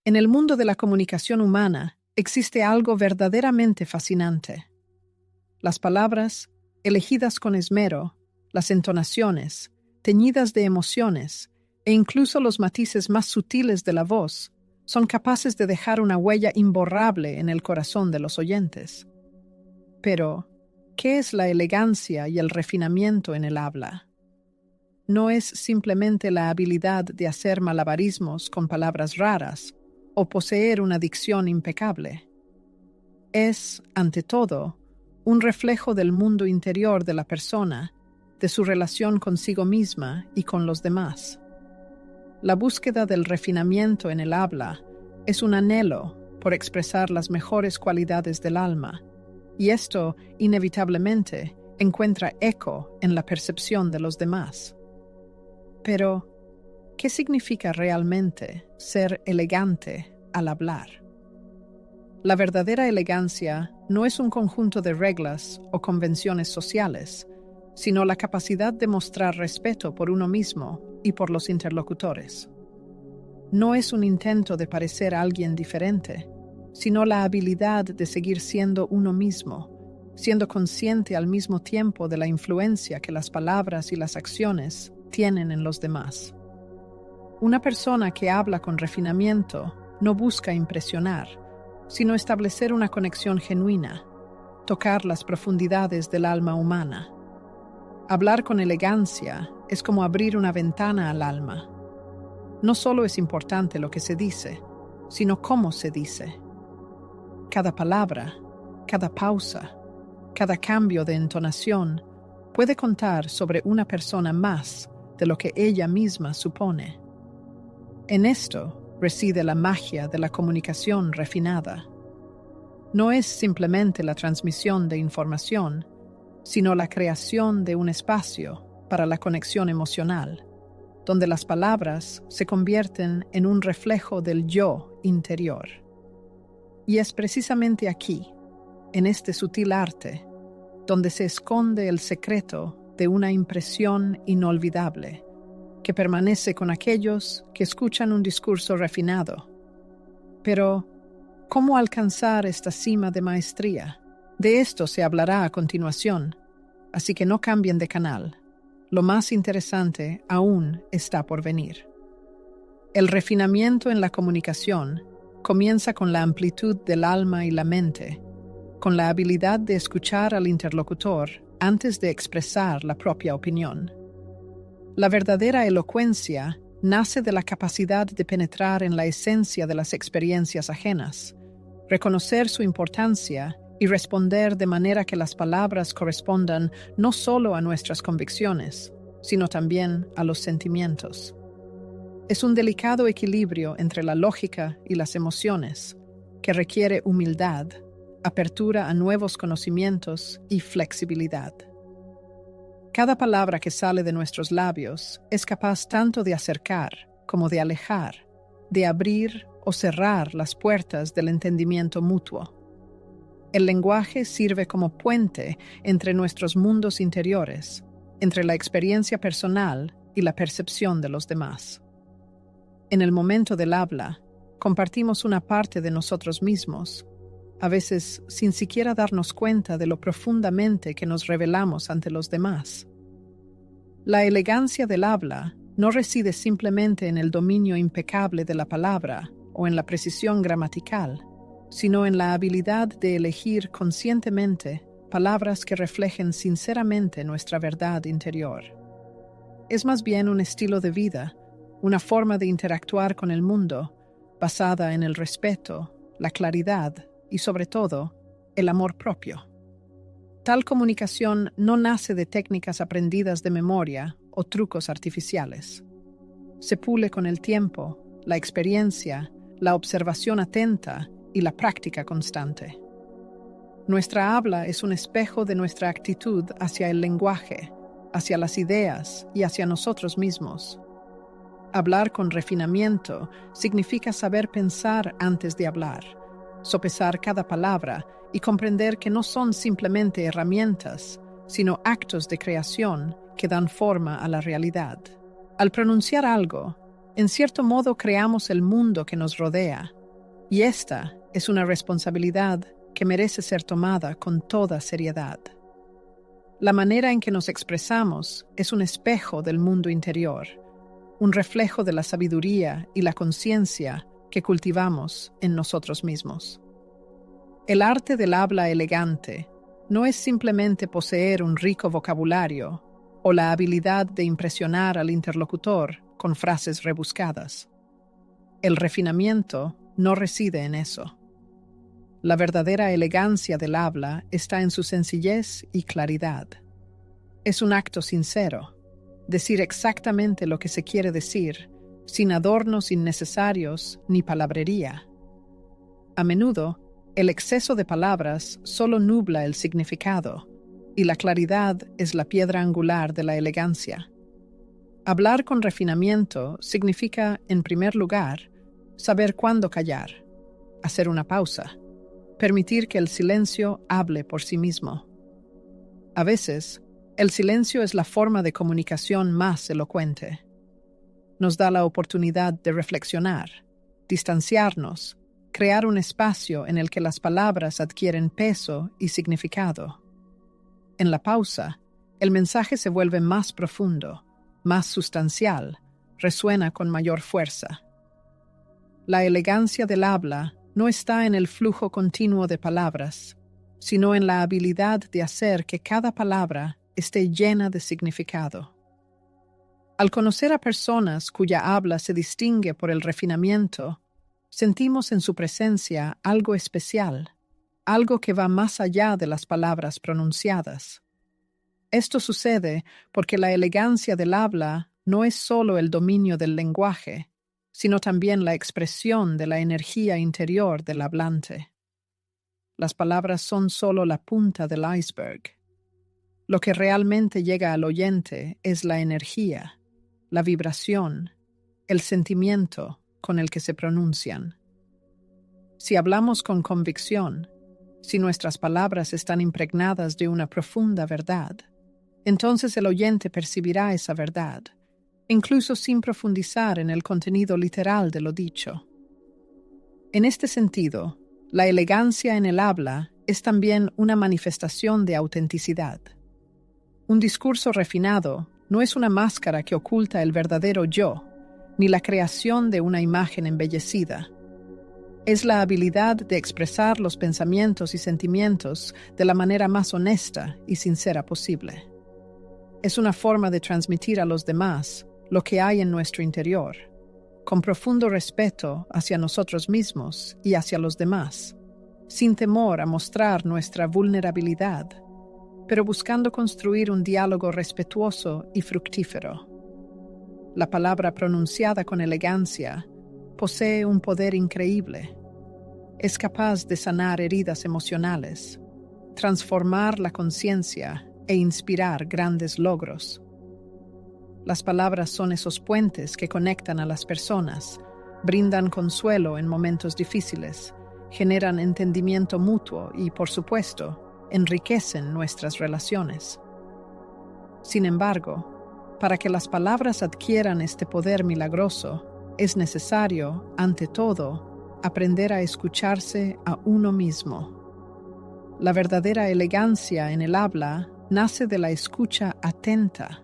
En el mundo de la comunicación humana existe algo verdaderamente fascinante. Las palabras, elegidas con esmero, las entonaciones, teñidas de emociones, e incluso los matices más sutiles de la voz, son capaces de dejar una huella imborrable en el corazón de los oyentes. Pero, ¿qué es la elegancia y el refinamiento en el habla? No es simplemente la habilidad de hacer malabarismos con palabras raras o poseer una dicción impecable. Es, ante todo, un reflejo del mundo interior de la persona, de su relación consigo misma y con los demás. La búsqueda del refinamiento en el habla es un anhelo por expresar las mejores cualidades del alma, y esto, inevitablemente, encuentra eco en la percepción de los demás. Pero, ¿qué significa realmente ser elegante al hablar? La verdadera elegancia no es un conjunto de reglas o convenciones sociales, sino la capacidad de mostrar respeto por uno mismo y por los interlocutores. No es un intento de parecer a alguien diferente, sino la habilidad de seguir siendo uno mismo, siendo consciente al mismo tiempo de la influencia que las palabras y las acciones tienen en los demás. Una persona que habla con refinamiento no busca impresionar, sino establecer una conexión genuina, tocar las profundidades del alma humana. Hablar con elegancia es como abrir una ventana al alma. No solo es importante lo que se dice, sino cómo se dice. Cada palabra, cada pausa, cada cambio de entonación puede contar sobre una persona más de lo que ella misma supone. En esto reside la magia de la comunicación refinada. No es simplemente la transmisión de información, sino la creación de un espacio para la conexión emocional, donde las palabras se convierten en un reflejo del yo interior. Y es precisamente aquí, en este sutil arte, donde se esconde el secreto de una impresión inolvidable, que permanece con aquellos que escuchan un discurso refinado. Pero, ¿cómo alcanzar esta cima de maestría? De esto se hablará a continuación, así que no cambien de canal. Lo más interesante aún está por venir. El refinamiento en la comunicación comienza con la amplitud del alma y la mente, con la habilidad de escuchar al interlocutor antes de expresar la propia opinión. La verdadera elocuencia nace de la capacidad de penetrar en la esencia de las experiencias ajenas, reconocer su importancia y responder de manera que las palabras correspondan no solo a nuestras convicciones, sino también a los sentimientos. Es un delicado equilibrio entre la lógica y las emociones, que requiere humildad, apertura a nuevos conocimientos y flexibilidad. Cada palabra que sale de nuestros labios es capaz tanto de acercar como de alejar, de abrir o cerrar las puertas del entendimiento mutuo. El lenguaje sirve como puente entre nuestros mundos interiores, entre la experiencia personal y la percepción de los demás. En el momento del habla, compartimos una parte de nosotros mismos, a veces sin siquiera darnos cuenta de lo profundamente que nos revelamos ante los demás. La elegancia del habla no reside simplemente en el dominio impecable de la palabra o en la precisión gramatical, sino en la habilidad de elegir conscientemente palabras que reflejen sinceramente nuestra verdad interior. Es más bien un estilo de vida, una forma de interactuar con el mundo, basada en el respeto, la claridad y, sobre todo, el amor propio. Tal comunicación no nace de técnicas aprendidas de memoria o trucos artificiales. Se pule con el tiempo, la experiencia, la observación atenta y la práctica constante. Nuestra habla es un espejo de nuestra actitud hacia el lenguaje, hacia las ideas y hacia nosotros mismos. Hablar con refinamiento significa saber pensar antes de hablar, sopesar cada palabra y comprender que no son simplemente herramientas, sino actos de creación que dan forma a la realidad. Al pronunciar algo, En cierto modo creamos el mundo que nos rodea, y esta es una responsabilidad que merece ser tomada con toda seriedad. La manera en que nos expresamos es un espejo del mundo interior, un reflejo de la sabiduría y la conciencia que cultivamos en nosotros mismos. El arte del habla elegante no es simplemente poseer un rico vocabulario o la habilidad de impresionar al interlocutor con frases rebuscadas. El refinamiento no reside en eso. La verdadera elegancia del habla está en su sencillez y claridad. Es un acto sincero, decir exactamente lo que se quiere decir, sin adornos innecesarios ni palabrería. A menudo, el exceso de palabras solo nubla el significado, y la claridad es la piedra angular de la elegancia. Hablar con refinamiento significa, en primer lugar, saber cuándo callar, hacer una pausa, permitir que el silencio hable por sí mismo. A veces, el silencio es la forma de comunicación más elocuente. Nos da la oportunidad de reflexionar, distanciarnos, crear un espacio en el que las palabras adquieren peso y significado. En la pausa, el mensaje se vuelve más profundo, más sustancial, resuena con mayor fuerza. La elegancia del habla no está en el flujo continuo de palabras, sino en la habilidad de hacer que cada palabra esté llena de significado. Al conocer a personas cuya habla se distingue por el refinamiento, sentimos en su presencia algo especial, algo que va más allá de las palabras pronunciadas. Esto sucede porque la elegancia del habla no es solo el dominio del lenguaje, sino también la expresión de la energía interior del hablante. Las palabras son solo la punta del iceberg. Lo que realmente llega al oyente es la energía, la vibración, el sentimiento con el que se pronuncian. Si hablamos con convicción, si nuestras palabras están impregnadas de una profunda verdad, entonces el oyente percibirá esa verdad, incluso sin profundizar en el contenido literal de lo dicho. En este sentido, la elegancia en el habla es también una manifestación de autenticidad. Un discurso refinado no es una máscara que oculta el verdadero yo, ni la creación de una imagen embellecida. Es la habilidad de expresar los pensamientos y sentimientos de la manera más honesta y sincera posible. Es una forma de transmitir a los demás lo que hay en nuestro interior, con profundo respeto hacia nosotros mismos y hacia los demás, sin temor a mostrar nuestra vulnerabilidad, pero buscando construir un diálogo respetuoso y fructífero. La palabra pronunciada con elegancia posee un poder increíble. Es capaz de sanar heridas emocionales, transformar la conciencia e inspirar grandes logros. Las palabras son esos puentes que conectan a las personas, brindan consuelo en momentos difíciles, generan entendimiento mutuo y, por supuesto, enriquecen nuestras relaciones. Sin embargo, para que las palabras adquieran este poder milagroso, es necesario, ante todo, aprender a escucharse a uno mismo. La verdadera elegancia en el habla nace de la escucha atenta,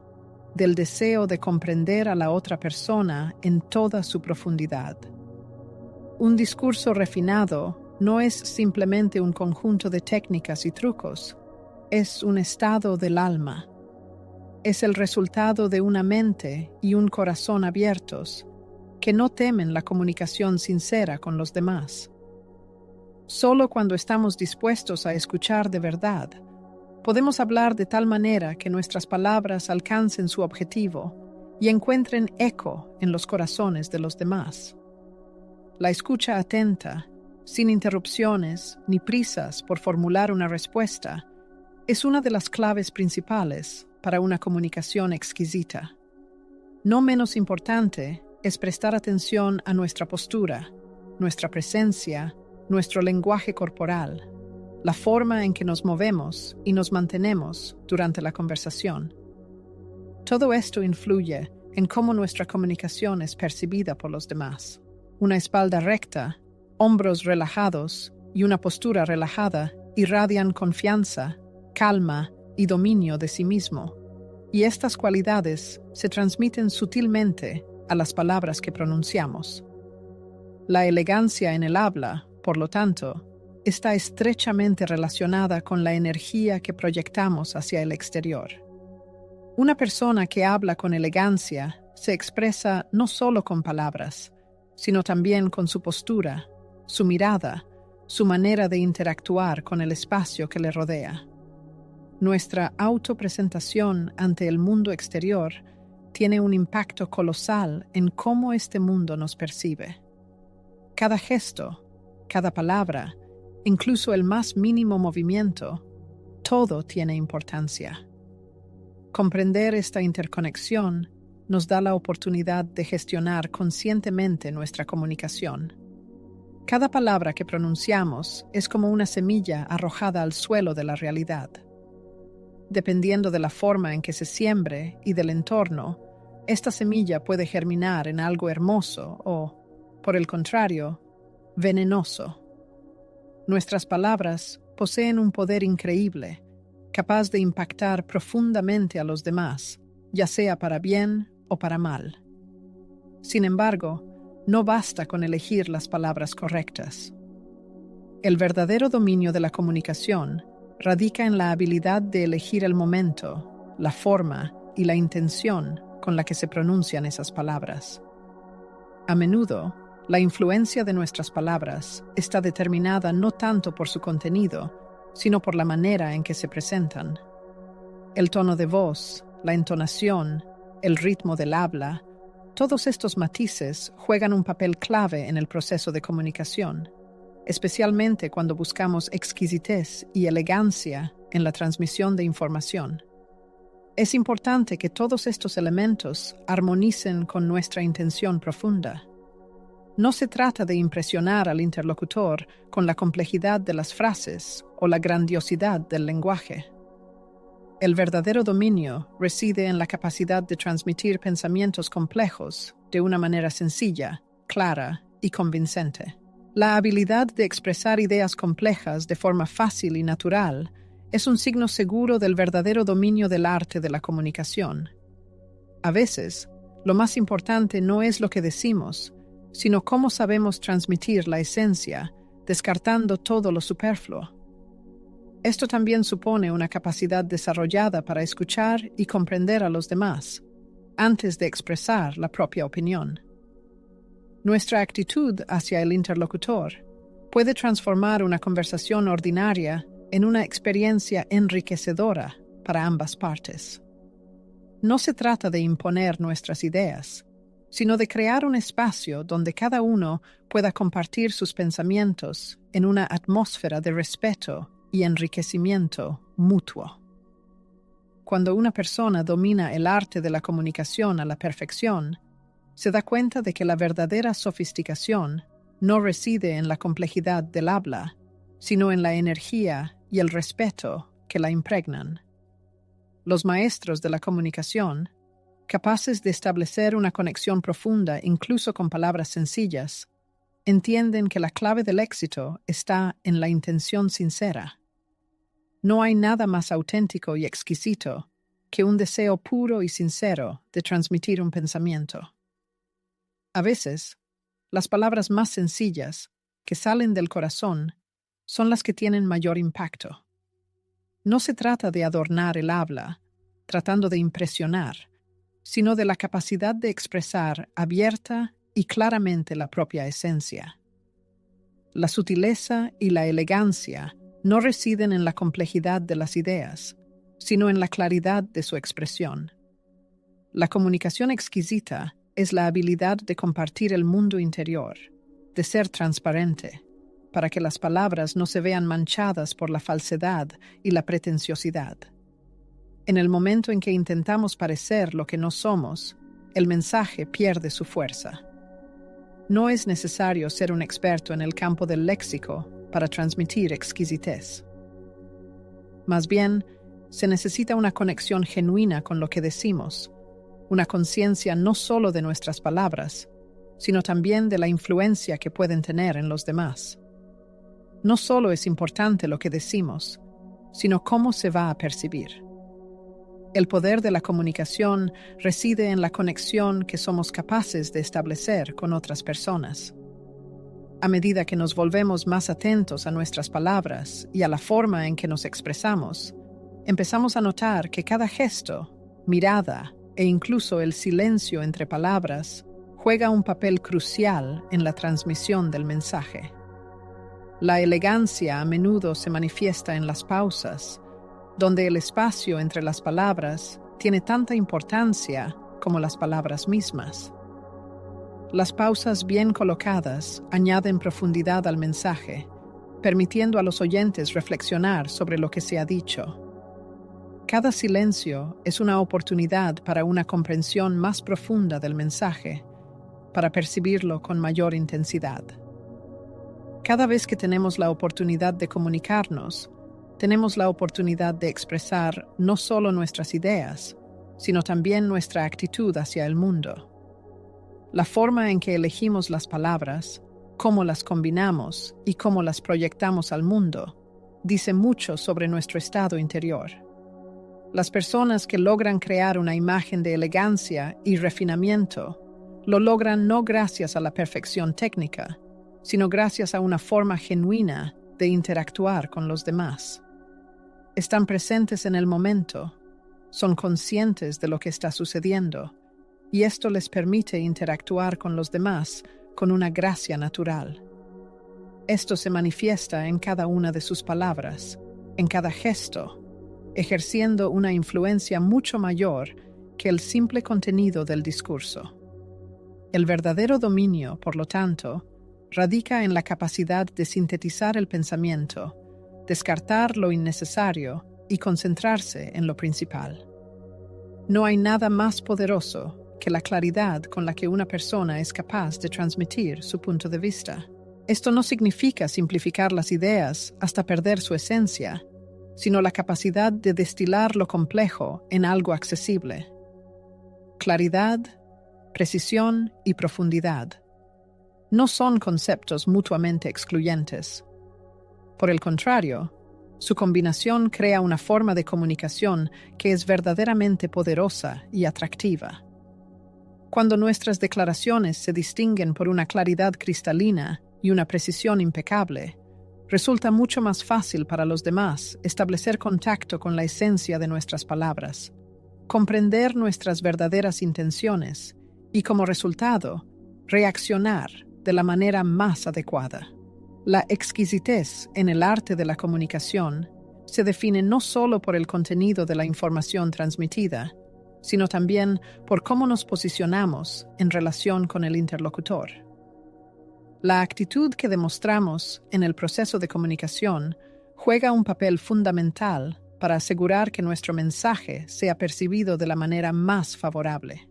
del deseo de comprender a la otra persona en toda su profundidad. Un discurso refinado no es simplemente un conjunto de técnicas y trucos, es un estado del alma. Es el resultado de una mente y un corazón abiertos que no temen la comunicación sincera con los demás. Solo cuando estamos dispuestos a escuchar de verdad, podemos hablar de tal manera que nuestras palabras alcancen su objetivo y encuentren eco en los corazones de los demás. La escucha atenta, sin interrupciones ni prisas por formular una respuesta, es una de las claves principales para una comunicación exquisita. No menos importante es prestar atención a nuestra postura, nuestra presencia, nuestro lenguaje corporal, la forma en que nos movemos y nos mantenemos durante la conversación. Todo esto influye en cómo nuestra comunicación es percibida por los demás. Una espalda recta, hombros relajados y una postura relajada irradian confianza, calma y dominio de sí mismo. Y estas cualidades se transmiten sutilmente a las palabras que pronunciamos. La elegancia en el habla, por lo tanto, está estrechamente relacionada con la energía que proyectamos hacia el exterior. Una persona que habla con elegancia se expresa no solo con palabras, sino también con su postura, su mirada, su manera de interactuar con el espacio que le rodea. Nuestra autopresentación ante el mundo exterior tiene un impacto colosal en cómo este mundo nos percibe. Cada gesto, cada palabra, incluso el más mínimo movimiento, todo tiene importancia. Comprender esta interconexión nos da la oportunidad de gestionar conscientemente nuestra comunicación. Cada palabra que pronunciamos es como una semilla arrojada al suelo de la realidad. Dependiendo de la forma en que se siembre y del entorno, esta semilla puede germinar en algo hermoso o, por el contrario, venenoso. Nuestras palabras poseen un poder increíble, capaz de impactar profundamente a los demás, ya sea para bien o para mal. Sin embargo, no basta con elegir las palabras correctas. El verdadero dominio de la comunicación radica en la habilidad de elegir el momento, la forma y la intención con la que se pronuncian esas palabras. A menudo, la influencia de nuestras palabras está determinada no tanto por su contenido, sino por la manera en que se presentan. El tono de voz, la entonación, el ritmo del habla, todos estos matices juegan un papel clave en el proceso de comunicación, especialmente cuando buscamos exquisitez y elegancia en la transmisión de información. Es importante que todos estos elementos armonicen con nuestra intención profunda. No se trata de impresionar al interlocutor con la complejidad de las frases o la grandiosidad del lenguaje. El verdadero dominio reside en la capacidad de transmitir pensamientos complejos de una manera sencilla, clara y convincente. La habilidad de expresar ideas complejas de forma fácil y natural es un signo seguro del verdadero dominio del arte de la comunicación. A veces, lo más importante no es lo que decimos, sino cómo sabemos transmitir la esencia, descartando todo lo superfluo. Esto también supone una capacidad desarrollada para escuchar y comprender a los demás, antes de expresar la propia opinión. Nuestra actitud hacia el interlocutor puede transformar una conversación ordinaria en una experiencia enriquecedora para ambas partes. No se trata de imponer nuestras ideas, sino de crear un espacio donde cada uno pueda compartir sus pensamientos en una atmósfera de respeto y enriquecimiento mutuo. Cuando una persona domina el arte de la comunicación a la perfección, se da cuenta de que la verdadera sofisticación no reside en la complejidad del habla, sino en la energía y el respeto que la impregnan. Los maestros de la comunicación, capaces de establecer una conexión profunda incluso con palabras sencillas, entienden que la clave del éxito está en la intención sincera. No hay nada más auténtico y exquisito que un deseo puro y sincero de transmitir un pensamiento. A veces, las palabras más sencillas, que salen del corazón, son las que tienen mayor impacto. No se trata de adornar el habla, tratando de impresionar, sino de la capacidad de expresar abierta y claramente la propia esencia. La sutileza y la elegancia no residen en la complejidad de las ideas, sino en la claridad de su expresión. La comunicación exquisita es la habilidad de compartir el mundo interior, de ser transparente, para que las palabras no se vean manchadas por la falsedad y la pretenciosidad. En el momento en que intentamos parecer lo que no somos, el mensaje pierde su fuerza. No es necesario ser un experto en el campo del léxico para transmitir exquisitez. Más bien, se necesita una conexión genuina con lo que decimos, una conciencia no solo de nuestras palabras, sino también de la influencia que pueden tener en los demás. No solo es importante lo que decimos, sino cómo se va a percibir. El poder de la comunicación reside en la conexión que somos capaces de establecer con otras personas. A medida que nos volvemos más atentos a nuestras palabras y a la forma en que nos expresamos, empezamos a notar que cada gesto, mirada e incluso el silencio entre palabras juega un papel crucial en la transmisión del mensaje. La elegancia a menudo se manifiesta en las pausas, donde el espacio entre las palabras tiene tanta importancia como las palabras mismas. Las pausas bien colocadas añaden profundidad al mensaje, permitiendo a los oyentes reflexionar sobre lo que se ha dicho. Cada silencio es una oportunidad para una comprensión más profunda del mensaje, para percibirlo con mayor intensidad. Cada vez que tenemos la oportunidad de comunicarnos, tenemos la oportunidad de expresar no solo nuestras ideas, sino también nuestra actitud hacia el mundo. La forma en que elegimos las palabras, cómo las combinamos y cómo las proyectamos al mundo, dice mucho sobre nuestro estado interior. Las personas que logran crear una imagen de elegancia y refinamiento lo logran no gracias a la perfección técnica, sino gracias a una forma genuina de interactuar con los demás. Están presentes en el momento, son conscientes de lo que está sucediendo, y esto les permite interactuar con los demás con una gracia natural. Esto se manifiesta en cada una de sus palabras, en cada gesto, ejerciendo una influencia mucho mayor que el simple contenido del discurso. El verdadero dominio, por lo tanto, radica en la capacidad de sintetizar el pensamiento, descartar lo innecesario y concentrarse en lo principal. No hay nada más poderoso que la claridad con la que una persona es capaz de transmitir su punto de vista. Esto no significa simplificar las ideas hasta perder su esencia, sino la capacidad de destilar lo complejo en algo accesible. Claridad, precisión y profundidad no son conceptos mutuamente excluyentes. Por el contrario, su combinación crea una forma de comunicación que es verdaderamente poderosa y atractiva. Cuando nuestras declaraciones se distinguen por una claridad cristalina y una precisión impecable, resulta mucho más fácil para los demás establecer contacto con la esencia de nuestras palabras, comprender nuestras verdaderas intenciones y, como resultado, reaccionar de la manera más adecuada. La exquisitez en el arte de la comunicación se define no solo por el contenido de la información transmitida, sino también por cómo nos posicionamos en relación con el interlocutor. La actitud que demostramos en el proceso de comunicación juega un papel fundamental para asegurar que nuestro mensaje sea percibido de la manera más favorable.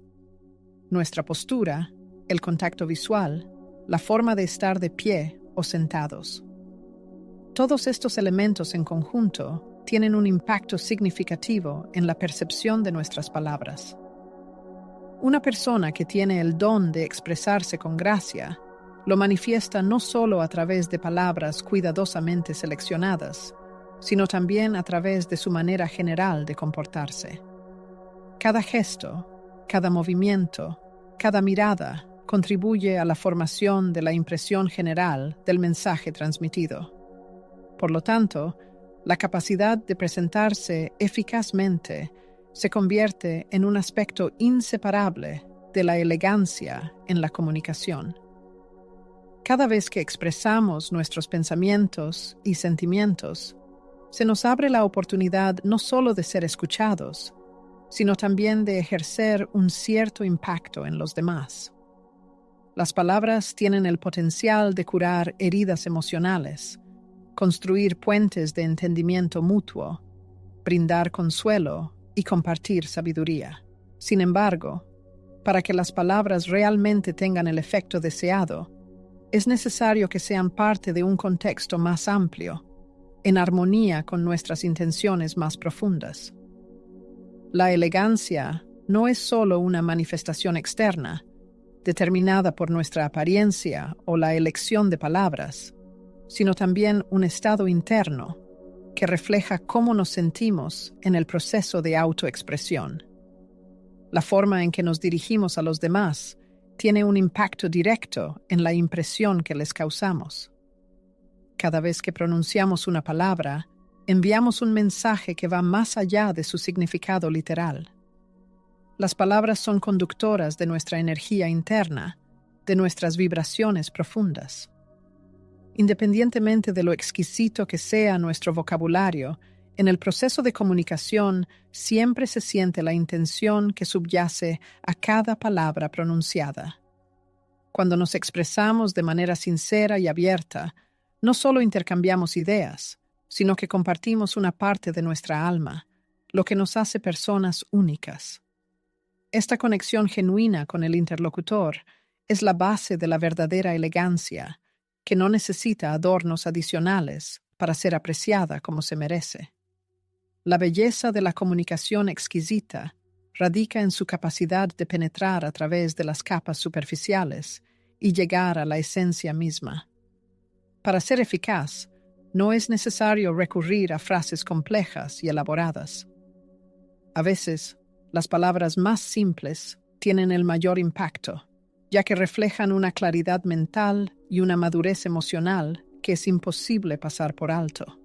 Nuestra postura, el contacto visual, la forma de estar de pie o sentados. Todos estos elementos en conjunto tienen un impacto significativo en la percepción de nuestras palabras. Una persona que tiene el don de expresarse con gracia lo manifiesta no solo a través de palabras cuidadosamente seleccionadas, sino también a través de su manera general de comportarse. Cada gesto, cada movimiento, cada mirada contribuye a la formación de la impresión general del mensaje transmitido. Por lo tanto, la capacidad de presentarse eficazmente se convierte en un aspecto inseparable de la elegancia en la comunicación. Cada vez que expresamos nuestros pensamientos y sentimientos, se nos abre la oportunidad no solo de ser escuchados, sino también de ejercer un cierto impacto en los demás. Las palabras tienen el potencial de curar heridas emocionales, construir puentes de entendimiento mutuo, brindar consuelo y compartir sabiduría. Sin embargo, para que las palabras realmente tengan el efecto deseado, es necesario que sean parte de un contexto más amplio, en armonía con nuestras intenciones más profundas. La elegancia no es solo una manifestación externa, determinada por nuestra apariencia o la elección de palabras, sino también un estado interno que refleja cómo nos sentimos en el proceso de autoexpresión. La forma en que nos dirigimos a los demás tiene un impacto directo en la impresión que les causamos. Cada vez que pronunciamos una palabra, enviamos un mensaje que va más allá de su significado literal. Las palabras son conductoras de nuestra energía interna, de nuestras vibraciones profundas. Independientemente de lo exquisito que sea nuestro vocabulario, en el proceso de comunicación siempre se siente la intención que subyace a cada palabra pronunciada. Cuando nos expresamos de manera sincera y abierta, no solo intercambiamos ideas, sino que compartimos una parte de nuestra alma, lo que nos hace personas únicas. Esta conexión genuina con el interlocutor es la base de la verdadera elegancia, que no necesita adornos adicionales para ser apreciada como se merece. La belleza de la comunicación exquisita radica en su capacidad de penetrar a través de las capas superficiales y llegar a la esencia misma. Para ser eficaz, no es necesario recurrir a frases complejas y elaboradas. A veces, las palabras más simples tienen el mayor impacto, ya que reflejan una claridad mental y una madurez emocional que es imposible pasar por alto.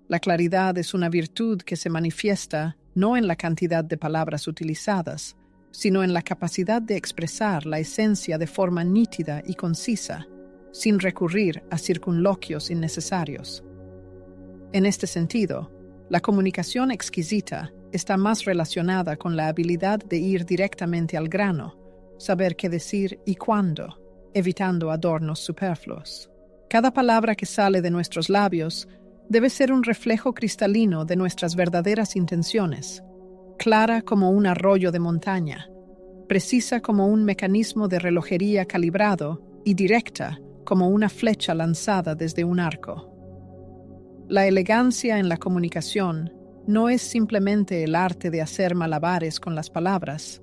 La claridad es una virtud que se manifiesta no en la cantidad de palabras utilizadas, sino en la capacidad de expresar la esencia de forma nítida y concisa, sin recurrir a circunloquios innecesarios. En este sentido, la comunicación exquisita está más relacionada con la habilidad de ir directamente al grano, saber qué decir y cuándo, evitando adornos superfluos. Cada palabra que sale de nuestros labios debe ser un reflejo cristalino de nuestras verdaderas intenciones, clara como un arroyo de montaña, precisa como un mecanismo de relojería calibrado y directa como una flecha lanzada desde un arco. La elegancia en la comunicación no es simplemente el arte de hacer malabares con las palabras,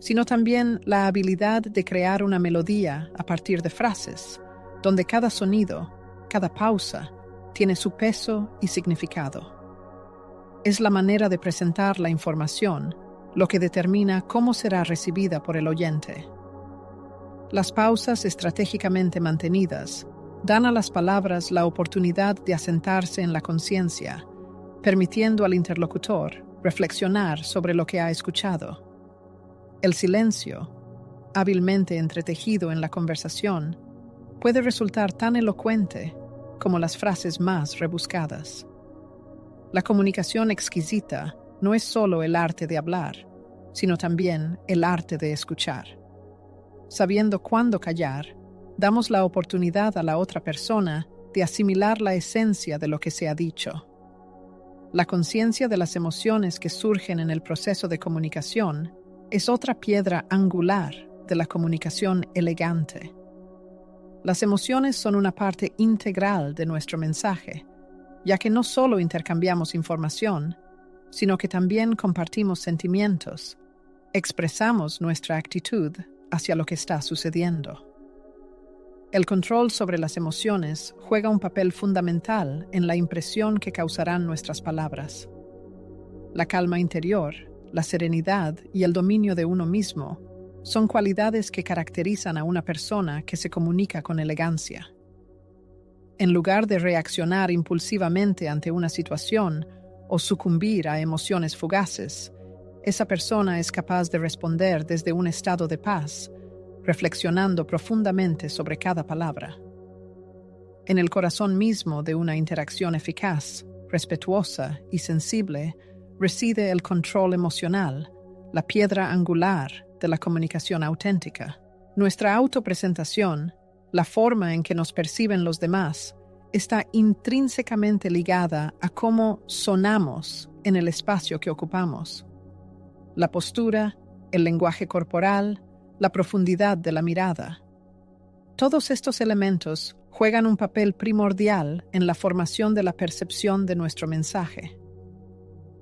sino también la habilidad de crear una melodía a partir de frases, donde cada sonido, cada pausa, tiene su peso y significado. Es la manera de presentar la información lo que determina cómo será recibida por el oyente. Las pausas estratégicamente mantenidas dan a las palabras la oportunidad de asentarse en la conciencia, permitiendo al interlocutor reflexionar sobre lo que ha escuchado. El silencio, hábilmente entretejido en la conversación, puede resultar tan elocuente como las frases más rebuscadas. La comunicación exquisita no es solo el arte de hablar, sino también el arte de escuchar. Sabiendo cuándo callar, damos la oportunidad a la otra persona de asimilar la esencia de lo que se ha dicho. La conciencia de las emociones que surgen en el proceso de comunicación es otra piedra angular de la comunicación elegante. Las emociones son una parte integral de nuestro mensaje, ya que no solo intercambiamos información, sino que también compartimos sentimientos, expresamos nuestra actitud hacia lo que está sucediendo. El control sobre las emociones juega un papel fundamental en la impresión que causarán nuestras palabras. La calma interior, la serenidad y el dominio de uno mismo son cualidades que caracterizan a una persona que se comunica con elegancia. En lugar de reaccionar impulsivamente ante una situación o sucumbir a emociones fugaces, esa persona es capaz de responder desde un estado de paz, reflexionando profundamente sobre cada palabra. En el corazón mismo de una interacción eficaz, respetuosa y sensible, reside el control emocional, la piedra angular de la comunicación auténtica. Nuestra autopresentación, la forma en que nos perciben los demás, está intrínsecamente ligada a cómo sonamos en el espacio que ocupamos. La postura, el lenguaje corporal, la profundidad de la mirada. Todos estos elementos juegan un papel primordial en la formación de la percepción de nuestro mensaje.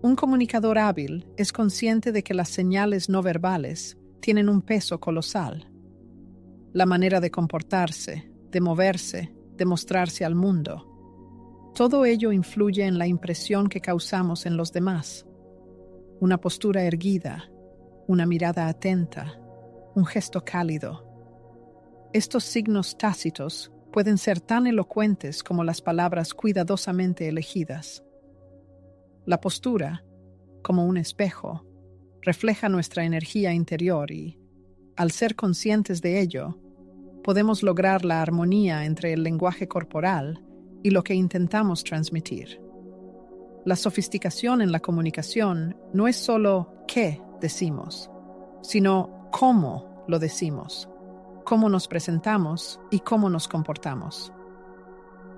Un comunicador hábil es consciente de que las señales no verbales tienen un peso colosal. La manera de comportarse, de moverse, de mostrarse al mundo. Todo ello influye en la impresión que causamos en los demás. Una postura erguida, una mirada atenta, un gesto cálido. Estos signos tácitos pueden ser tan elocuentes como las palabras cuidadosamente elegidas. La postura, como un espejo, refleja nuestra energía interior y, al ser conscientes de ello, podemos lograr la armonía entre el lenguaje corporal y lo que intentamos transmitir. La sofisticación en la comunicación no es solo qué decimos, sino cómo lo decimos, cómo nos presentamos y cómo nos comportamos.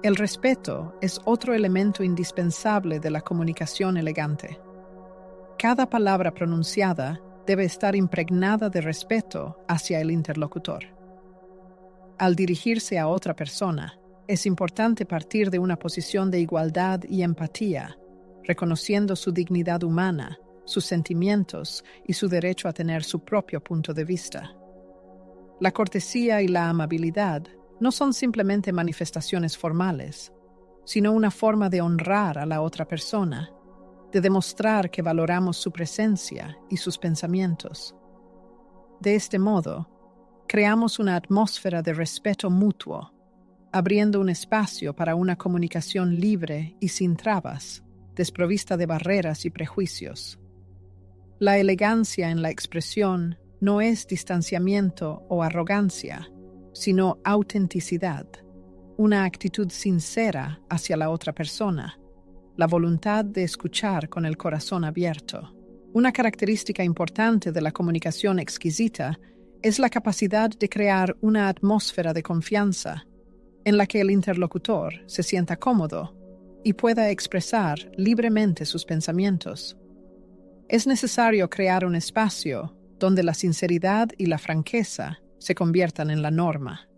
El respeto es otro elemento indispensable de la comunicación elegante. Cada palabra pronunciada debe estar impregnada de respeto hacia el interlocutor. Al dirigirse a otra persona, es importante partir de una posición de igualdad y empatía, reconociendo su dignidad humana, sus sentimientos y su derecho a tener su propio punto de vista. La cortesía y la amabilidad no son simplemente manifestaciones formales, sino una forma de honrar a la otra persona, de demostrar que valoramos su presencia y sus pensamientos. De este modo, creamos una atmósfera de respeto mutuo, abriendo un espacio para una comunicación libre y sin trabas, desprovista de barreras y prejuicios. La elegancia en la expresión no es distanciamiento o arrogancia, sino autenticidad, una actitud sincera hacia la otra persona, la voluntad de escuchar con el corazón abierto. Una característica importante de la comunicación exquisita es la capacidad de crear una atmósfera de confianza en la que el interlocutor se sienta cómodo y pueda expresar libremente sus pensamientos. Es necesario crear un espacio donde la sinceridad y la franqueza se conviertan en la norma.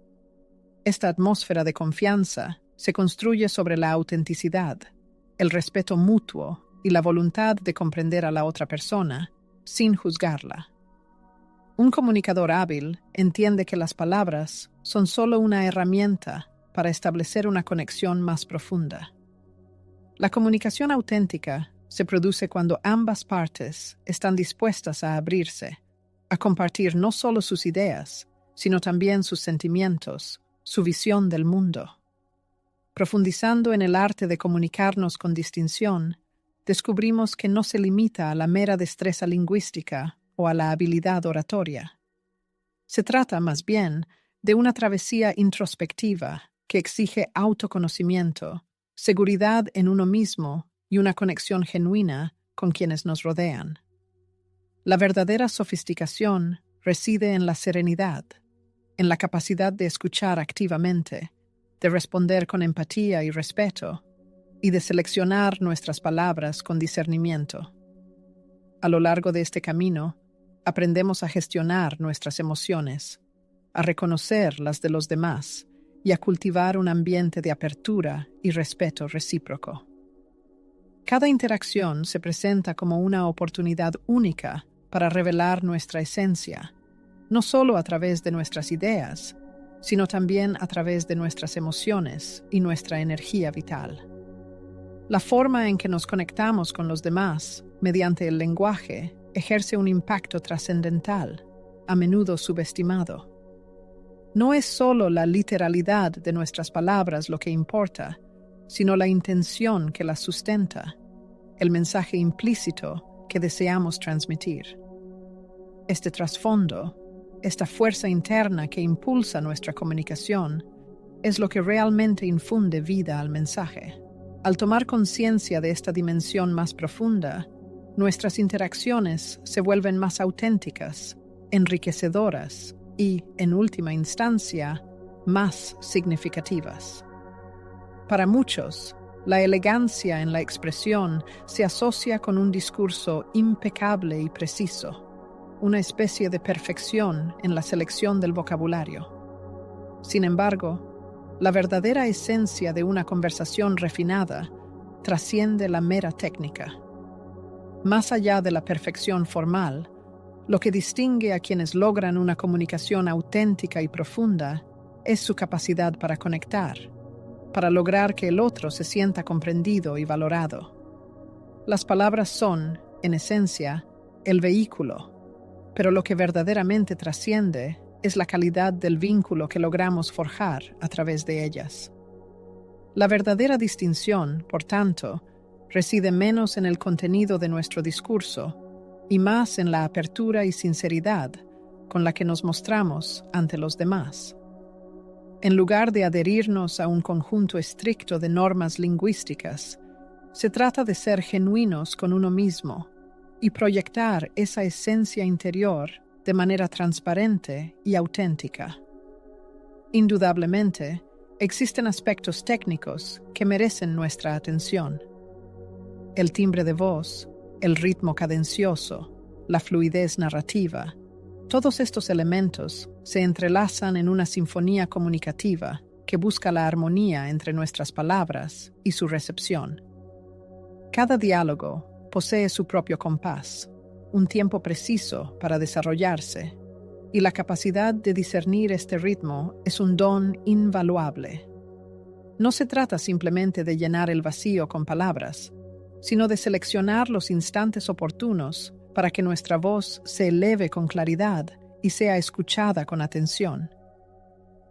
Esta atmósfera de confianza se construye sobre la autenticidad, el respeto mutuo y la voluntad de comprender a la otra persona sin juzgarla. Un comunicador hábil entiende que las palabras son solo una herramienta para establecer una conexión más profunda. La comunicación auténtica se produce cuando ambas partes están dispuestas a abrirse, a compartir no solo sus ideas, sino también sus sentimientos, su visión del mundo. Profundizando en el arte de comunicarnos con distinción, descubrimos que no se limita a la mera destreza lingüística o a la habilidad oratoria. Se trata, más bien, de una travesía introspectiva que exige autoconocimiento, seguridad en uno mismo y una conexión genuina con quienes nos rodean. La verdadera sofisticación reside en la serenidad, en la capacidad de escuchar activamente, de responder con empatía y respeto, y de seleccionar nuestras palabras con discernimiento. A lo largo de este camino, aprendemos a gestionar nuestras emociones, a reconocer las de los demás y a cultivar un ambiente de apertura y respeto recíproco. Cada interacción se presenta como una oportunidad única para revelar nuestra esencia, no solo a través de nuestras ideas, sino también a través de nuestras emociones y nuestra energía vital. La forma en que nos conectamos con los demás, mediante el lenguaje, ejerce un impacto trascendental, a menudo subestimado. No es solo la literalidad de nuestras palabras lo que importa, sino la intención que las sustenta, el mensaje implícito que deseamos transmitir. Este trasfondo, esta fuerza interna que impulsa nuestra comunicación, es lo que realmente infunde vida al mensaje. Al tomar conciencia de esta dimensión más profunda, nuestras interacciones se vuelven más auténticas, enriquecedoras y, en última instancia, más significativas. Para muchos, la elegancia en la expresión se asocia con un discurso impecable y preciso, una especie de perfección en la selección del vocabulario. Sin embargo, la verdadera esencia de una conversación refinada trasciende la mera técnica. Más allá de la perfección formal, lo que distingue a quienes logran una comunicación auténtica y profunda es su capacidad para conectar, para lograr que el otro se sienta comprendido y valorado. Las palabras son, en esencia, el vehículo, pero lo que verdaderamente trasciende es la calidad del vínculo que logramos forjar a través de ellas. La verdadera distinción, por tanto, reside menos en el contenido de nuestro discurso y más en la apertura y sinceridad con la que nos mostramos ante los demás. En lugar de adherirnos a un conjunto estricto de normas lingüísticas, se trata de ser genuinos con uno mismo y proyectar esa esencia interior de manera transparente y auténtica. Indudablemente, existen aspectos técnicos que merecen nuestra atención. El timbre de voz, el ritmo cadencioso, la fluidez narrativa, todos estos elementos se entrelazan en una sinfonía comunicativa que busca la armonía entre nuestras palabras y su recepción. Cada diálogo posee su propio compás, un tiempo preciso para desarrollarse, y la capacidad de discernir este ritmo es un don invaluable. No se trata simplemente de llenar el vacío con palabras, sino de seleccionar los instantes oportunos para que nuestra voz se eleve con claridad y sea escuchada con atención.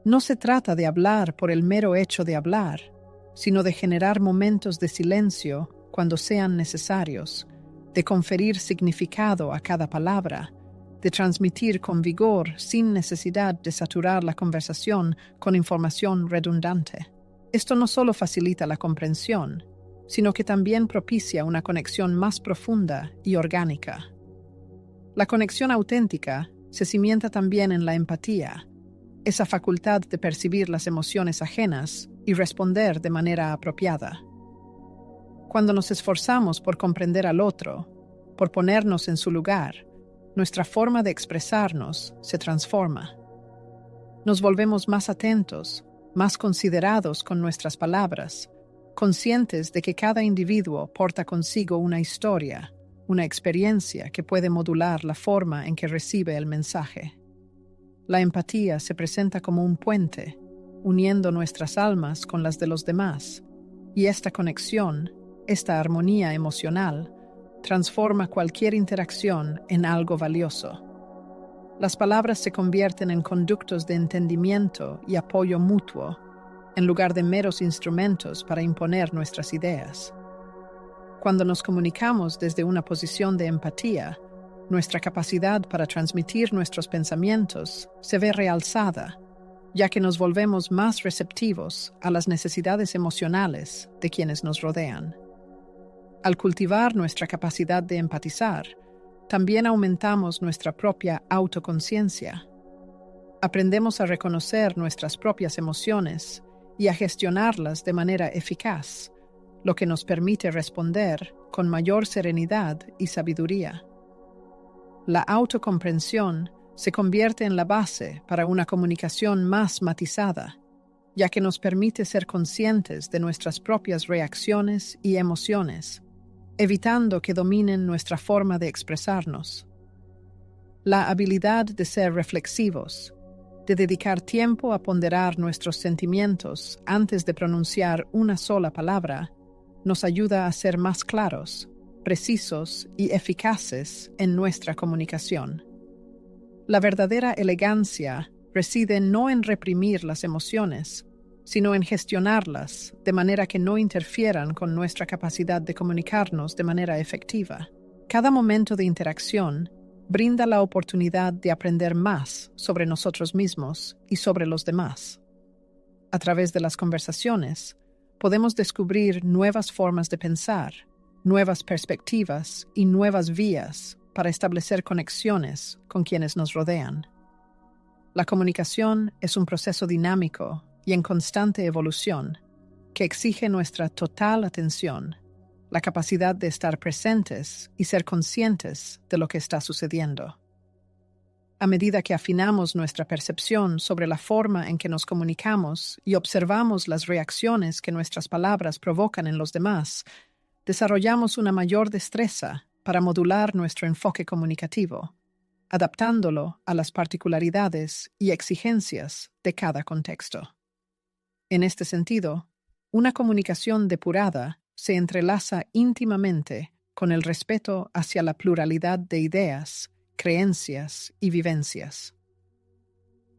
No se trata de hablar por el mero hecho de hablar, sino de generar momentos de silencio cuando sean necesarios, de conferir significado a cada palabra, de transmitir con vigor sin necesidad de saturar la conversación con información redundante. Esto no solo facilita la comprensión, sino que también propicia una conexión más profunda y orgánica. La conexión auténtica se cimienta también en la empatía, esa facultad de percibir las emociones ajenas y responder de manera apropiada. Cuando nos esforzamos por comprender al otro, por ponernos en su lugar, nuestra forma de expresarnos se transforma. Nos volvemos más atentos, más considerados con nuestras palabras, conscientes de que cada individuo porta consigo una historia, una experiencia que puede modular la forma en que recibe el mensaje. La empatía se presenta como un puente, uniendo nuestras almas con las de los demás, y esta conexión, esta armonía emocional, transforma cualquier interacción en algo valioso. Las palabras se convierten en conductos de entendimiento y apoyo mutuo, en lugar de meros instrumentos para imponer nuestras ideas. Cuando nos comunicamos desde una posición de empatía, nuestra capacidad para transmitir nuestros pensamientos se ve realzada, ya que nos volvemos más receptivos a las necesidades emocionales de quienes nos rodean. Al cultivar nuestra capacidad de empatizar, también aumentamos nuestra propia autoconciencia. Aprendemos a reconocer nuestras propias emociones y a gestionarlas de manera eficaz, lo que nos permite responder con mayor serenidad y sabiduría. La autocomprensión se convierte en la base para una comunicación más matizada, ya que nos permite ser conscientes de nuestras propias reacciones y emociones, evitando que dominen nuestra forma de expresarnos. La habilidad de ser reflexivos, de dedicar tiempo a ponderar nuestros sentimientos antes de pronunciar una sola palabra, nos ayuda a ser más claros, precisos y eficaces en nuestra comunicación. La verdadera elegancia reside no en reprimir las emociones, sino en gestionarlas de manera que no interfieran con nuestra capacidad de comunicarnos de manera efectiva. Cada momento de interacción brinda la oportunidad de aprender más sobre nosotros mismos y sobre los demás. A través de las conversaciones, podemos descubrir nuevas formas de pensar, nuevas perspectivas y nuevas vías para establecer conexiones con quienes nos rodean. La comunicación es un proceso dinámico y en constante evolución que exige nuestra total atención, la capacidad de estar presentes y ser conscientes de lo que está sucediendo. A medida que afinamos nuestra percepción sobre la forma en que nos comunicamos y observamos las reacciones que nuestras palabras provocan en los demás, desarrollamos una mayor destreza para modular nuestro enfoque comunicativo, adaptándolo a las particularidades y exigencias de cada contexto. En este sentido, una comunicación depurada se entrelaza íntimamente con el respeto hacia la pluralidad de ideas, creencias y vivencias.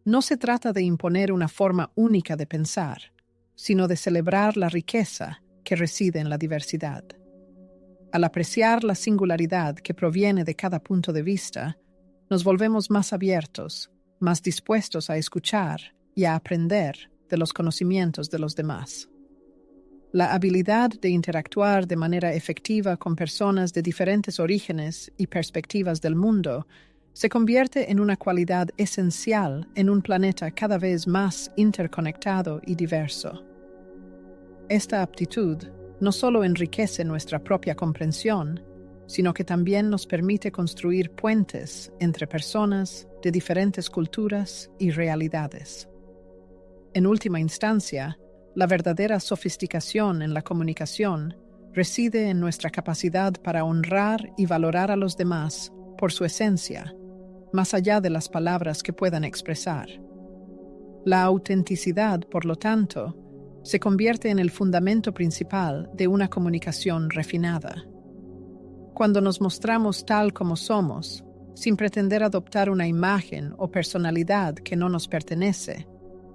No se trata de imponer una forma única de pensar, sino de celebrar la riqueza que reside en la diversidad. Al apreciar la singularidad que proviene de cada punto de vista, nos volvemos más abiertos, más dispuestos a escuchar y a aprender de los conocimientos de los demás. La habilidad de interactuar de manera efectiva con personas de diferentes orígenes y perspectivas del mundo se convierte en una cualidad esencial en un planeta cada vez más interconectado y diverso. Esta aptitud no solo enriquece nuestra propia comprensión, sino que también nos permite construir puentes entre personas de diferentes culturas y realidades. En última instancia, la verdadera sofisticación en la comunicación reside en nuestra capacidad para honrar y valorar a los demás por su esencia, más allá de las palabras que puedan expresar. La autenticidad, por lo tanto, se convierte en el fundamento principal de una comunicación refinada. Cuando nos mostramos tal como somos, sin pretender adoptar una imagen o personalidad que no nos pertenece,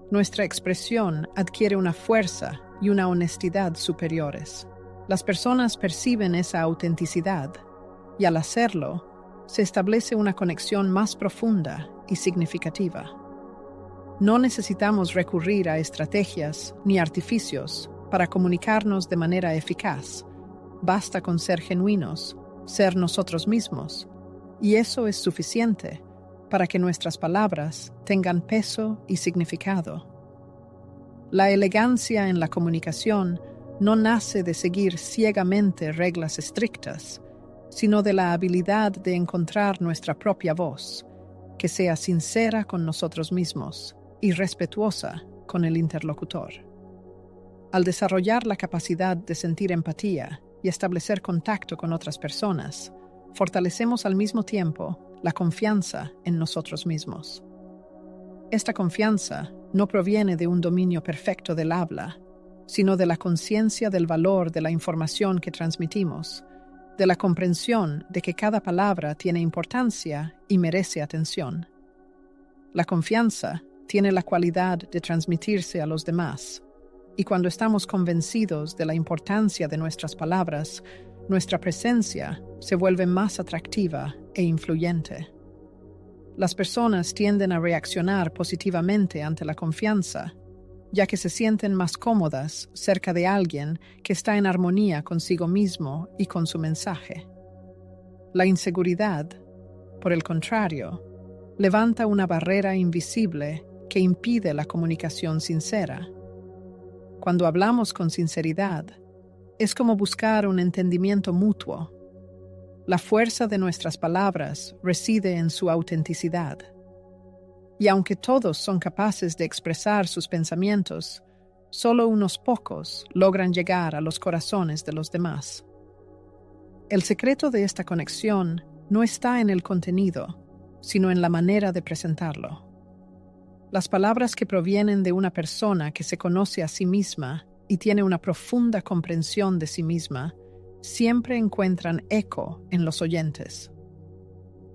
nuestra expresión adquiere una fuerza y una honestidad superiores. Las personas perciben esa autenticidad y al hacerlo, se establece una conexión más profunda y significativa. No necesitamos recurrir a estrategias ni artificios para comunicarnos de manera eficaz. Basta con ser genuinos, ser nosotros mismos, y eso es suficiente para que nuestras palabras tengan peso y significado. La elegancia en la comunicación no nace de seguir ciegamente reglas estrictas, sino de la habilidad de encontrar nuestra propia voz, que sea sincera con nosotros mismos y respetuosa con el interlocutor. Al desarrollar la capacidad de sentir empatía y establecer contacto con otras personas, fortalecemos al mismo tiempo la confianza en nosotros mismos. Esta confianza no proviene de un dominio perfecto del habla, sino de la conciencia del valor de la información que transmitimos, de la comprensión de que cada palabra tiene importancia y merece atención. La confianza tiene la cualidad de transmitirse a los demás, y cuando estamos convencidos de la importancia de nuestras palabras, nuestra presencia se vuelve más atractiva e influyente. Las personas tienden a reaccionar positivamente ante la confianza, ya que se sienten más cómodas cerca de alguien que está en armonía consigo mismo y con su mensaje. La inseguridad, por el contrario, levanta una barrera invisible que impide la comunicación sincera. Cuando hablamos con sinceridad, es como buscar un entendimiento mutuo. La fuerza de nuestras palabras reside en su autenticidad. Y aunque todos son capaces de expresar sus pensamientos, solo unos pocos logran llegar a los corazones de los demás. El secreto de esta conexión no está en el contenido, sino en la manera de presentarlo. Las palabras que provienen de una persona que se conoce a sí misma y tiene una profunda comprensión de sí misma, siempre encuentran eco en los oyentes.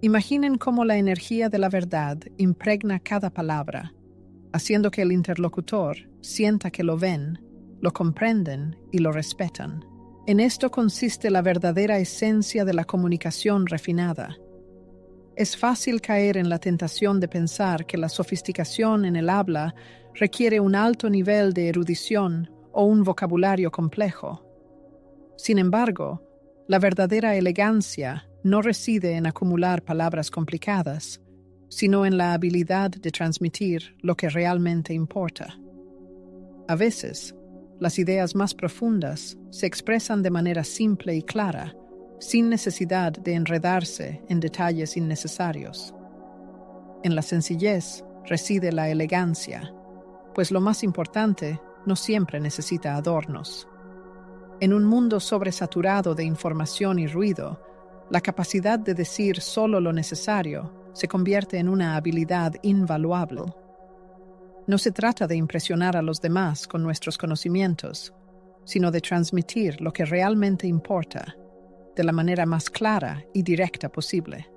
Imaginen cómo la energía de la verdad impregna cada palabra, haciendo que el interlocutor sienta que lo ven, lo comprenden y lo respetan. En esto consiste la verdadera esencia de la comunicación refinada. Es fácil caer en la tentación de pensar que la sofisticación en el habla requiere un alto nivel de erudición o un vocabulario complejo. Sin embargo, la verdadera elegancia no reside en acumular palabras complicadas, sino en la habilidad de transmitir lo que realmente importa. A veces, las ideas más profundas se expresan de manera simple y clara, sin necesidad de enredarse en detalles innecesarios. En la sencillez reside la elegancia, pues lo más importante no siempre necesita adornos. En un mundo sobresaturado de información y ruido, La capacidad de decir solo lo necesario se convierte en una habilidad invaluable. No se trata de impresionar a los demás con nuestros conocimientos, sino de transmitir lo que realmente importa de la manera más clara y directa posible.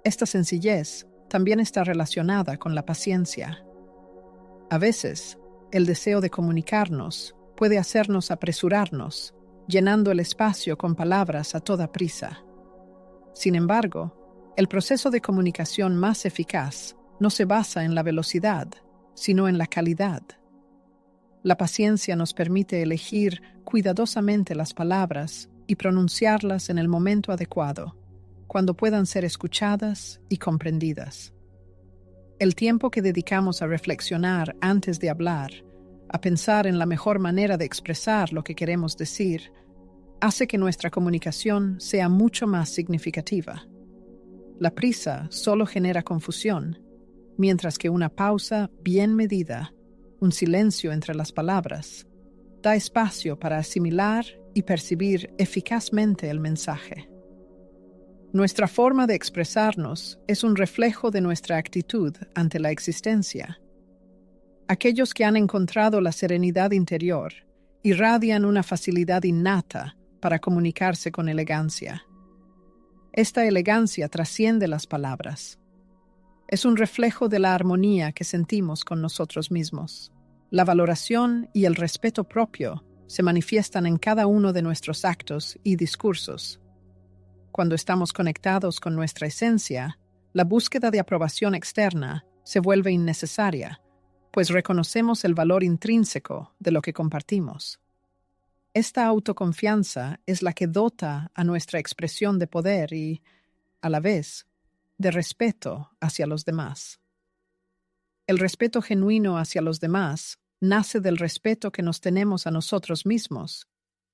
Esta sencillez también está relacionada con la paciencia. A veces, el deseo de comunicarnos puede hacernos apresurarnos, llenando el espacio con palabras a toda prisa. Sin embargo, el proceso de comunicación más eficaz no se basa en la velocidad, sino en la calidad. La paciencia nos permite elegir cuidadosamente las palabras y pronunciarlas en el momento adecuado, cuando puedan ser escuchadas y comprendidas. El tiempo que dedicamos a reflexionar antes de hablar, a pensar en la mejor manera de expresar lo que queremos decir, hace que nuestra comunicación sea mucho más significativa. La prisa solo genera confusión, mientras que una pausa bien medida, un silencio entre las palabras, da espacio para asimilar y percibir eficazmente el mensaje. Nuestra forma de expresarnos es un reflejo de nuestra actitud ante la existencia. Aquellos que han encontrado la serenidad interior irradian una facilidad innata para comunicarse con elegancia. Esta elegancia trasciende las palabras. Es un reflejo de la armonía que sentimos con nosotros mismos. La valoración y el respeto propio se manifiestan en cada uno de nuestros actos y discursos. Cuando estamos conectados con nuestra esencia, la búsqueda de aprobación externa se vuelve innecesaria, pues reconocemos el valor intrínseco de lo que compartimos. Esta autoconfianza es la que dota a nuestra expresión de poder y, a la vez, de respeto hacia los demás. El respeto genuino hacia los demás nace del respeto que nos tenemos a nosotros mismos,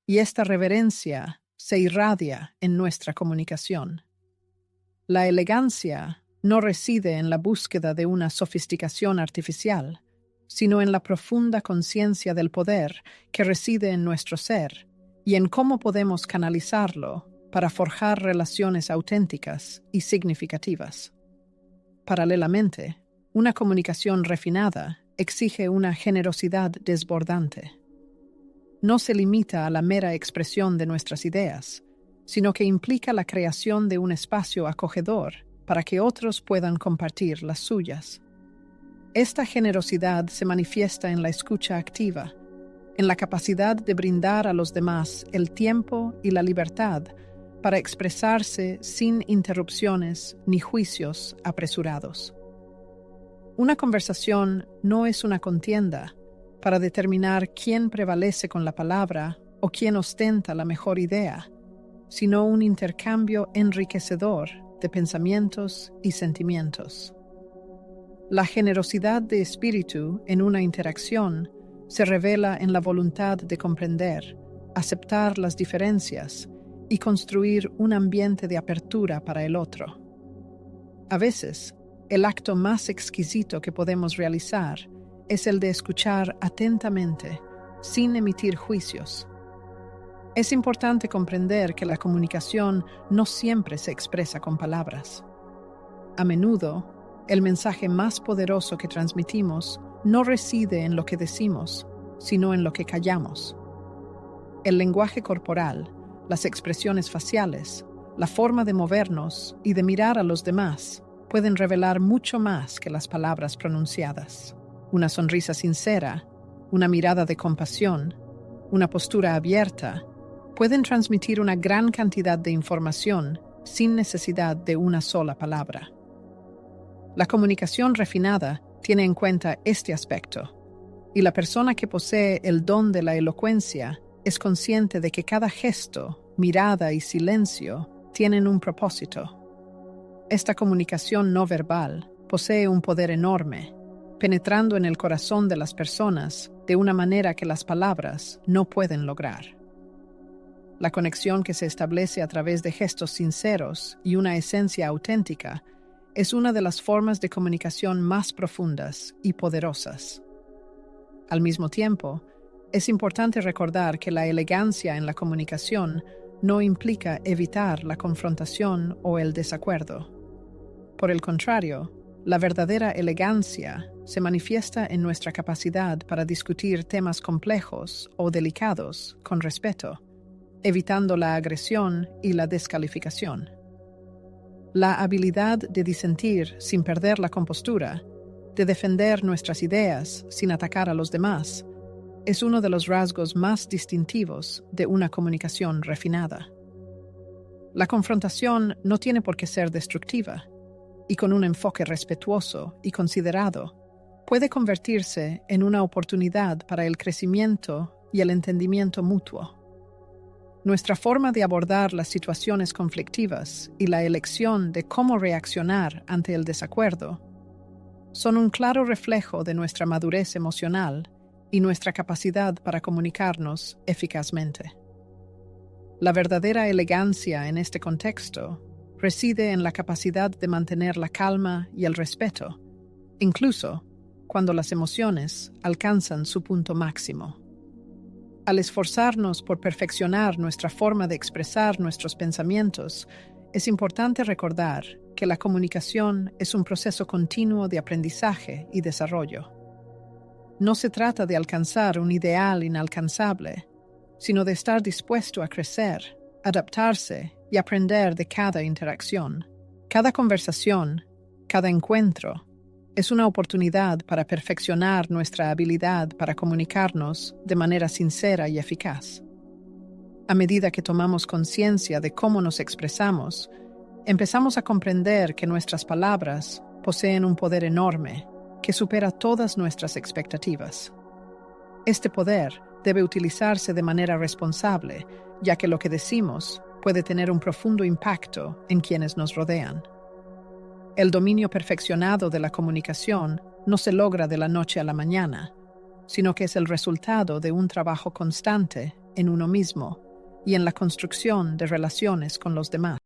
y esta reverencia se irradia en nuestra comunicación. La elegancia no reside en la búsqueda de una sofisticación artificial, sino en la profunda conciencia del poder que reside en nuestro ser y en cómo podemos canalizarlo para forjar relaciones auténticas y significativas. Paralelamente, una comunicación refinada exige una generosidad desbordante. No se limita a la mera expresión de nuestras ideas, sino que implica la creación de un espacio acogedor para que otros puedan compartir las suyas. Esta generosidad se manifiesta en la escucha activa, en la capacidad de brindar a los demás el tiempo y la libertad para expresarse sin interrupciones ni juicios apresurados. Una conversación no es una contienda para determinar quién prevalece con la palabra o quién ostenta la mejor idea, sino un intercambio enriquecedor de pensamientos y sentimientos. La generosidad de espíritu en una interacción se revela en la voluntad de comprender, aceptar las diferencias y construir un ambiente de apertura para el otro. A veces, el acto más exquisito que podemos realizar es el de escuchar atentamente, sin emitir juicios. Es importante comprender que la comunicación no siempre se expresa con palabras. A menudo, el mensaje más poderoso que transmitimos no reside en lo que decimos, sino en lo que callamos. El lenguaje corporal, las expresiones faciales, la forma de movernos y de mirar a los demás pueden revelar mucho más que las palabras pronunciadas. Una sonrisa sincera, una mirada de compasión, una postura abierta, pueden transmitir una gran cantidad de información sin necesidad de una sola palabra. La comunicación refinada tiene en cuenta este aspecto, y la persona que posee el don de la elocuencia es consciente de que cada gesto, mirada y silencio tienen un propósito. Esta comunicación no verbal posee un poder enorme, penetrando en el corazón de las personas de una manera que las palabras no pueden lograr. La conexión que se establece a través de gestos sinceros y una esencia auténtica es una de las formas de comunicación más profundas y poderosas. Al mismo tiempo, es importante recordar que la elegancia en la comunicación no implica evitar la confrontación o el desacuerdo. Por el contrario, la verdadera elegancia se manifiesta en nuestra capacidad para discutir temas complejos o delicados con respeto, evitando la agresión y la descalificación. La habilidad de disentir sin perder la compostura, de defender nuestras ideas sin atacar a los demás, es uno de los rasgos más distintivos de una comunicación refinada. La confrontación no tiene por qué ser destructiva, y con un enfoque respetuoso y considerado, puede convertirse en una oportunidad para el crecimiento y el entendimiento mutuo. Nuestra forma de abordar las situaciones conflictivas y la elección de cómo reaccionar ante el desacuerdo son un claro reflejo de nuestra madurez emocional y nuestra capacidad para comunicarnos eficazmente. La verdadera elegancia en este contexto reside en la capacidad de mantener la calma y el respeto, incluso cuando las emociones alcanzan su punto máximo. Al esforzarnos por perfeccionar nuestra forma de expresar nuestros pensamientos, es importante recordar que la comunicación es un proceso continuo de aprendizaje y desarrollo. No se trata de alcanzar un ideal inalcanzable, sino de estar dispuesto a crecer, adaptarse y aprender de cada interacción. Cada conversación, cada encuentro, es una oportunidad para perfeccionar nuestra habilidad para comunicarnos de manera sincera y eficaz. A medida que tomamos conciencia de cómo nos expresamos, empezamos a comprender que nuestras palabras poseen un poder enorme que supera todas nuestras expectativas. Este poder debe utilizarse de manera responsable, ya que lo que decimos puede tener un profundo impacto en quienes nos rodean. El dominio perfeccionado de la comunicación no se logra de la noche a la mañana, sino que es el resultado de un trabajo constante en uno mismo y en la construcción de relaciones con los demás.